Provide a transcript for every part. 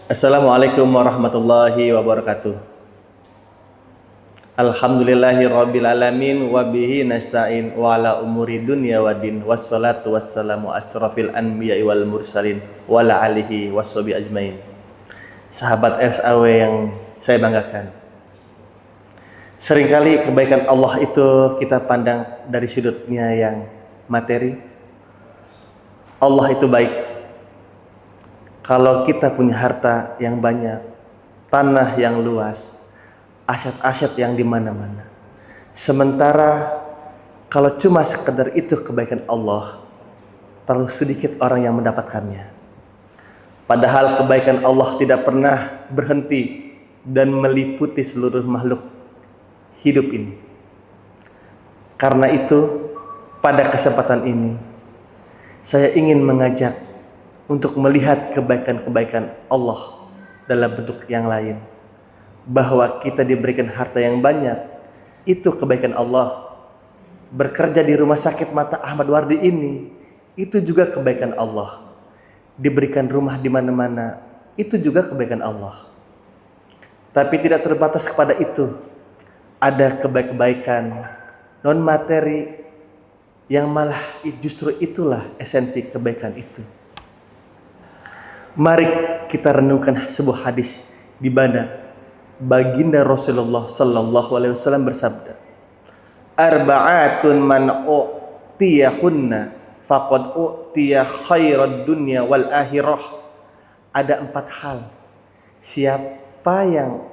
Assalamualaikum warahmatullahi wabarakatuh. Alhamdulillahi rabbil alamin wa bihi nasta'in wa ala umuri dunya waddin wassalatu wassalamu asrafil anbiya'i wal mursalin wa ala alihi washabi ajmain. Sahabat SAW yang saya banggakan, seringkali kebaikan Allah itu kita pandang dari sudutnya yang materi. Allah itu baik. Kalau kita punya harta yang banyak, tanah yang luas, aset-aset yang di mana-mana. Sementara kalau cuma sekedar itu kebaikan Allah, terlalu sedikit orang yang mendapatkannya. Padahal kebaikan Allah tidak pernah berhenti dan meliputi seluruh makhluk hidup ini. Karena itu, pada kesempatan ini, saya ingin mengajak untuk melihat kebaikan-kebaikan Allah dalam bentuk yang lain. Bahwa kita diberikan harta yang banyak, itu kebaikan Allah. Bekerja di rumah sakit mata Ahmad Wardi ini, itu juga kebaikan Allah. Diberikan rumah di mana-mana, itu juga kebaikan Allah. Tapi tidak terbatas kepada itu. Ada kebaikan non materi yang malah justru itulah esensi kebaikan itu. Mari kita renungkan sebuah hadis di mana baginda Rasulullah sallallahu alaihi wasallam bersabda, "Arba'atun man u'tiyahunna faqad u'tiya khairad dunya wal akhirah." Ada 4 hal. Siapa yang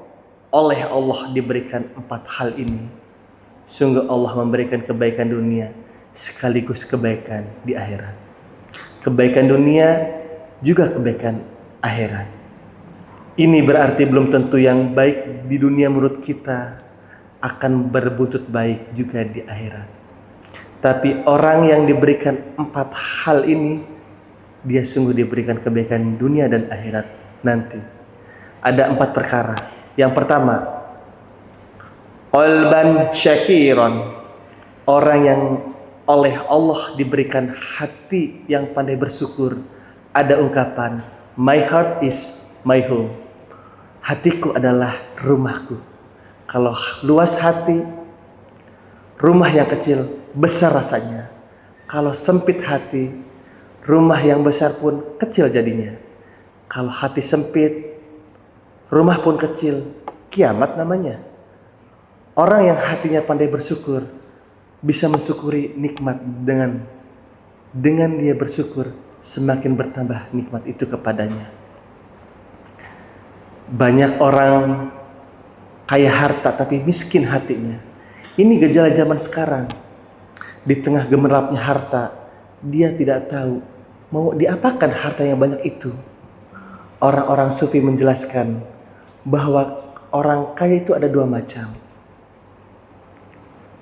oleh Allah diberikan 4 hal ini, sungguh Allah memberikan kebaikan dunia sekaligus kebaikan di akhirat. Kebaikan dunia juga kebaikan akhirat. Ini berarti belum tentu yang baik di dunia menurut kita akan berbuntut baik juga di akhirat. Tapi orang yang diberikan 4 hal ini, dia sungguh diberikan kebaikan dunia dan akhirat nanti. Ada 4 perkara. Yang pertama, qalban syakiran, orang yang oleh Allah diberikan hati yang pandai bersyukur. Ada ungkapan, my heart is my home. Hatiku adalah rumahku. Kalau luas hati, rumah yang kecil besar rasanya. Kalau sempit hati, rumah yang besar pun kecil jadinya. Kalau hati sempit, rumah pun kecil, kiamat namanya. Orang yang hatinya pandai bersyukur bisa mensyukuri nikmat dengan dia bersyukur, semakin bertambah nikmat itu kepadanya. Banyak orang kaya harta tapi miskin hatinya. Ini gejala zaman sekarang. Di tengah gemerlapnya harta, dia tidak tahu mau diapakan harta yang banyak itu. Orang-orang sufi menjelaskan bahwa orang kaya itu ada 2 macam.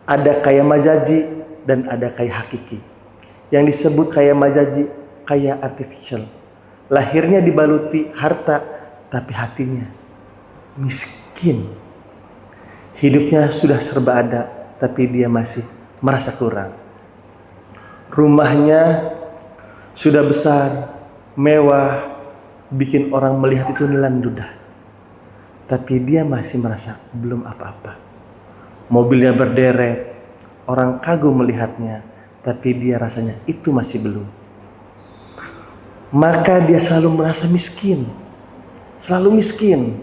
Ada kaya majazi dan ada kaya hakiki. Yang disebut kaya majazi, kaya artificial. Lahirnya dibaluti harta, tapi hatinya miskin. Hidupnya sudah serba ada, tapi dia masih merasa kurang. Rumahnya sudah besar, mewah, bikin orang melihat itu nelan ludah. Tapi dia masih merasa belum apa-apa. Mobilnya berderet, orang kagum melihatnya, tapi dia rasanya itu masih belum. Maka dia selalu merasa miskin. Selalu miskin.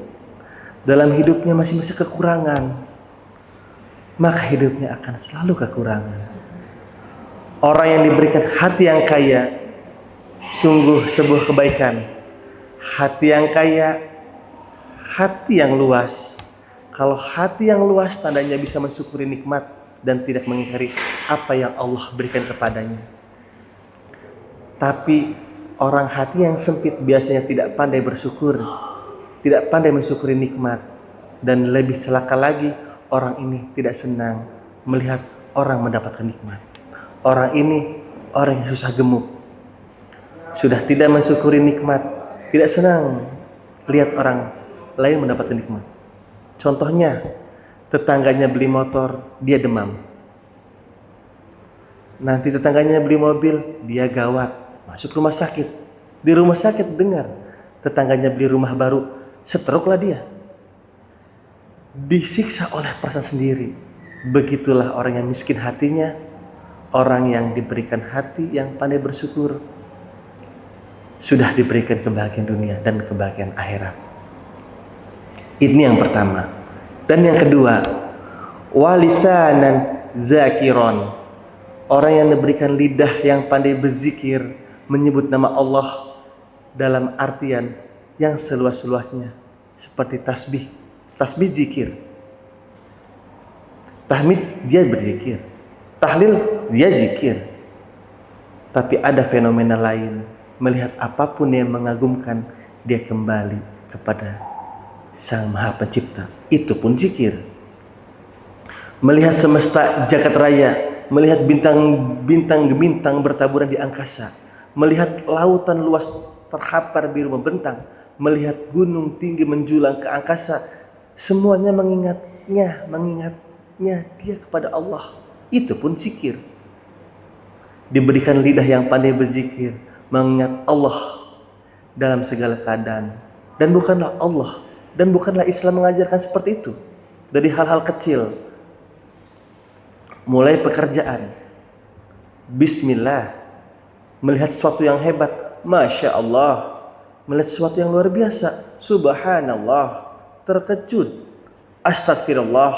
Dalam hidupnya masih kekurangan. Maka hidupnya akan selalu kekurangan. Orang yang diberikan hati yang kaya, sungguh sebuah kebaikan. Hati yang kaya, hati yang luas. Kalau hati yang luas tandanya bisa mensyukuri nikmat dan tidak mengingkari apa yang Allah berikan kepadanya. Tapi orang hati yang sempit biasanya tidak pandai bersyukur, tidak pandai mensyukuri nikmat, dan lebih celaka lagi, orang ini tidak senang melihat orang mendapatkan nikmat. Orang ini orang yang susah gemuk, sudah tidak mensyukuri nikmat, tidak senang lihat orang lain mendapatkan nikmat. Contohnya, tetangganya beli motor, dia demam. Nanti tetangganya beli mobil, dia gawat, masuk rumah sakit. Di rumah sakit dengar tetangganya beli rumah baru, stroke lah dia. Disiksa oleh perasaan sendiri. Begitulah orang yang miskin hatinya, orang yang diberikan hati yang pandai bersyukur, sudah diberikan kebahagiaan dunia dan kebahagiaan akhirat. Ini yang pertama. Dan yang kedua, walisanan zakiron, orang yang diberikan lidah yang pandai berzikir, menyebut nama Allah dalam artian yang seluas-luasnya, seperti tasbih. Tasbih zikir, tahmid dia berzikir, tahlil dia zikir. Tapi ada fenomena lain, melihat apapun yang mengagumkan, dia kembali kepada Sang Maha Pencipta, itu pun zikir. Melihat semesta jagat raya, melihat bintang-bintang bertaburan di angkasa, melihat lautan luas terhampar biru membentang, melihat gunung tinggi menjulang ke angkasa, semuanya mengingatnya dia kepada Allah, itu pun zikir. Diberikan lidah yang pandai berzikir, mengingat Allah dalam segala keadaan. Dan bukanlah Islam mengajarkan seperti itu. Dari hal-hal kecil, mulai pekerjaan, bismillah, melihat sesuatu yang hebat, masya Allah, melihat sesuatu yang luar biasa, subhanallah, terkejut, astagfirullah,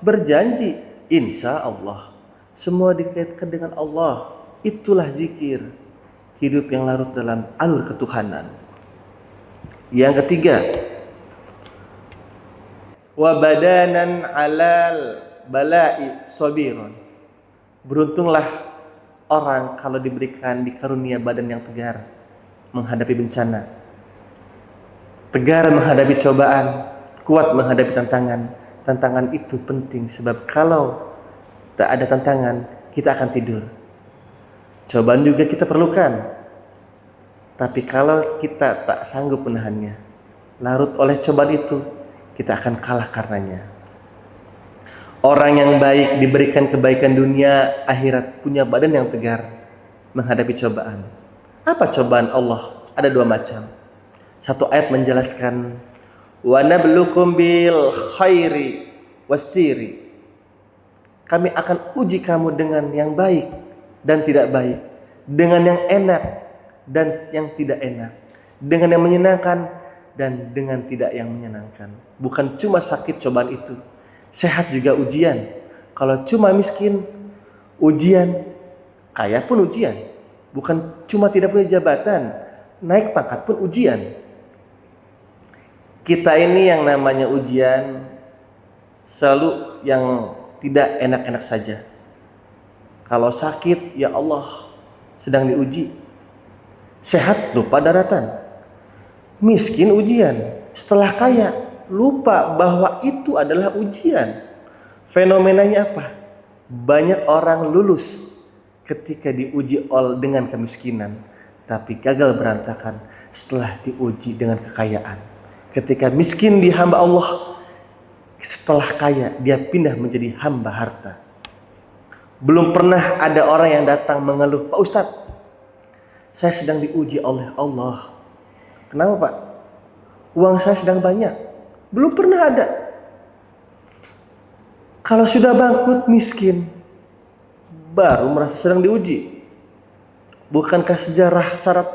berjanji, insya Allah. Semua dikaitkan dengan Allah. Itulah zikir, hidup yang larut dalam alur ketuhanan. Yang ketiga, wabadanan alal balai sabiron, beruntunglah orang kalau diberikan dikarunia badan yang tegar menghadapi bencana, tegar menghadapi cobaan, kuat menghadapi tantangan. Tantangan itu penting, sebab kalau tak ada tantangan, kita akan tidur. Cobaan juga kita perlukan. Tapi kalau kita tak sanggup menahannya, larut oleh cobaan itu, kita akan kalah karenanya. Orang yang baik diberikan kebaikan dunia, akhirat, punya badan yang tegar menghadapi cobaan. Apa cobaan Allah? Ada dua macam. Satu ayat menjelaskan, wa nabluukum bil khairi wassiri, kami akan uji kamu dengan yang baik dan tidak baik, dengan yang enak dan yang tidak enak, dengan yang menyenangkan dan dengan tidak yang menyenangkan. Bukan cuma sakit cobaan itu, sehat juga ujian. Kalau cuma miskin, ujian. Kaya pun ujian. Bukan cuma tidak punya jabatan, naik pangkat pun ujian. Kita ini yang namanya ujian selalu yang tidak enak-enak saja. Kalau sakit, ya Allah, sedang diuji. Sehat, lupa daratan. Miskin, ujian. Setelah kaya, lupa bahwa itu adalah ujian. Fenomenanya apa? Banyak orang lulus ketika diuji dengan kemiskinan, tapi gagal berantakan setelah diuji dengan kekayaan. Ketika miskin di hamba Allah, setelah kaya dia pindah menjadi hamba harta. Belum pernah ada orang yang datang mengeluh, Pak Ustadz, saya sedang diuji oleh Allah. Kenapa Pak? Uang saya sedang banyak. Belum pernah ada. Kalau sudah bangkrut miskin, baru merasa sedang diuji. Bukankah sejarah syarat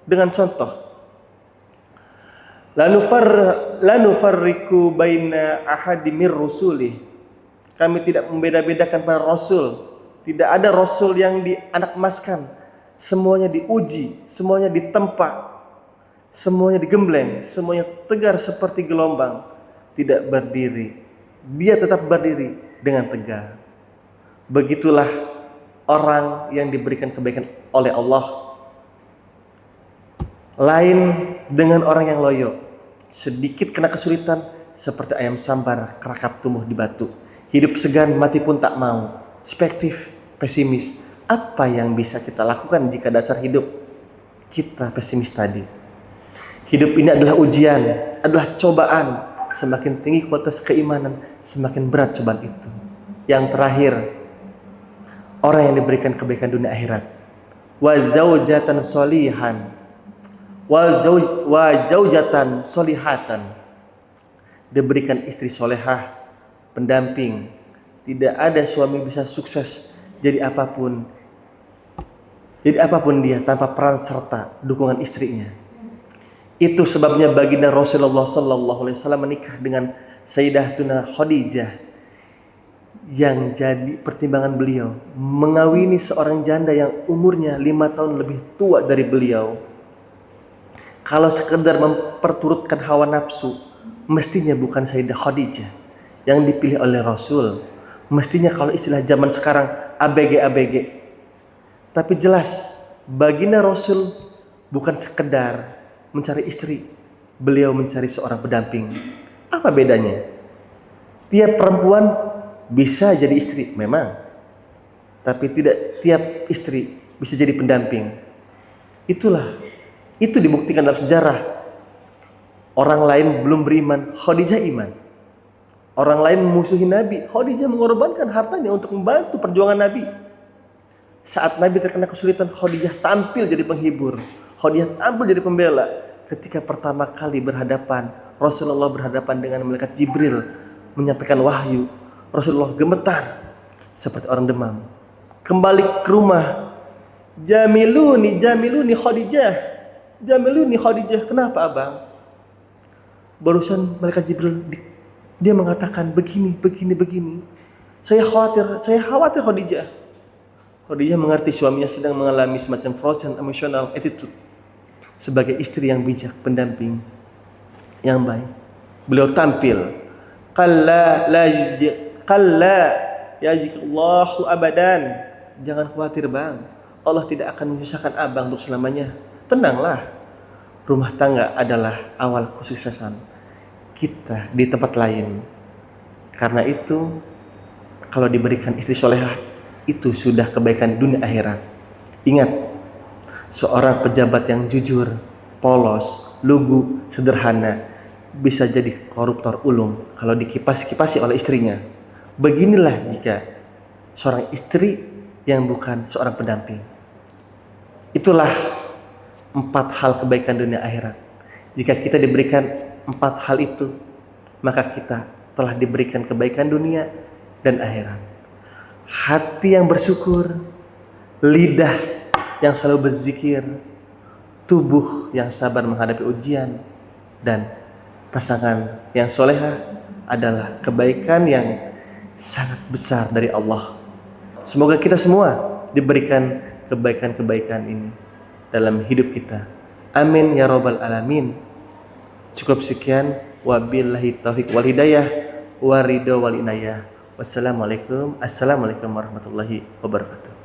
dengan contoh? Lanufarriku baina ahadimir rusulih, kami tidak membeda-bedakan para rasul. Tidak ada rasul yang dianakmaskan. Semuanya diuji, semuanya ditempa, semuanya digembleng, semuanya tegar seperti gelombang, tidak berdiri. Dia tetap berdiri dengan tegar. Begitulah orang yang diberikan kebaikan oleh Allah. Lain dengan orang yang loyo, sedikit kena kesulitan seperti ayam sambar kerakap tumbuh di batu. Hidup segan, mati pun tak mau. Perspektif, pesimis. Apa yang bisa kita lakukan jika dasar hidup kita pesimis tadi? Hidup ini adalah ujian, adalah cobaan. Semakin tinggi kualitas keimanan, semakin berat cobaan itu. Yang terakhir, orang yang diberikan kebaikan dunia akhirat. Wa zaujatan sholihan, wa zaujatan solihatan, diberikan istri solehah, pendamping. Tidak ada suami bisa sukses jadi apapun dia tanpa peran serta dukungan istrinya. Itu sebabnya baginda Rasulullah sallallahu alaihi wasallam menikah dengan Sayyidatuna Khadijah, yang jadi pertimbangan beliau mengawini seorang janda yang umurnya 5 tahun lebih tua dari beliau. Kalau sekedar memperturutkan hawa nafsu, mestinya bukan Sayyidah Khadijah yang dipilih oleh Rasul. Mestinya kalau istilah zaman sekarang ABG. Tapi jelas baginda Rasul bukan sekedar mencari istri, beliau mencari seorang pendamping. Apa bedanya? Tiap perempuan bisa jadi istri memang, tapi tidak tiap istri bisa jadi pendamping. Itu dibuktikan dalam sejarah. Orang lain belum beriman, Khadijah iman. Orang lain memusuhi Nabi, Khadijah mengorbankan hartanya untuk membantu perjuangan Nabi. Saat Nabi terkena kesulitan, Khadijah tampil jadi penghibur, Khadijah tampil jadi pembela. Ketika pertama kali Rasulullah berhadapan dengan malaikat Jibril menyampaikan wahyu, Rasulullah gemetar seperti orang demam. Kembali ke rumah, Jamiluni Khadijah. Kenapa abang? Barusan malaikat Jibril dia mengatakan begini. Saya khawatir Khadijah. Khadijah mengerti suaminya sedang mengalami semacam frozen emotional attitude. Sebagai istri yang bijak, pendamping yang baik, beliau tampil. Kalla yajikallahu abadan. Jangan khawatir bang, Allah tidak akan menyusahkan abang untuk selamanya. Tenanglah, rumah tangga adalah awal kesuksesan kita di tempat lain. Karena itu, kalau diberikan istri solehah, itu sudah kebaikan dunia akhirat. Ingat, seorang pejabat yang jujur, polos, lugu, sederhana bisa jadi koruptor ulung kalau dikipasi oleh istrinya. Beginilah jika seorang istri yang bukan seorang pendamping. Itulah 4 hal kebaikan dunia akhirat. Jika kita diberikan 4 hal itu, maka kita telah diberikan kebaikan dunia dan akhirat. Hati yang bersyukur, lidah yang selalu berzikir, tubuh yang sabar menghadapi ujian, dan pasangan yang solehah adalah kebaikan yang sangat besar dari Allah. Semoga kita semua diberikan kebaikan-kebaikan ini dalam hidup kita. Amin ya rabbal alamin. Cukup sekian. Wabillahi taufiq wal hidayah wa ridho wal inayah. Assalamualaikum warahmatullahi wabarakatuh.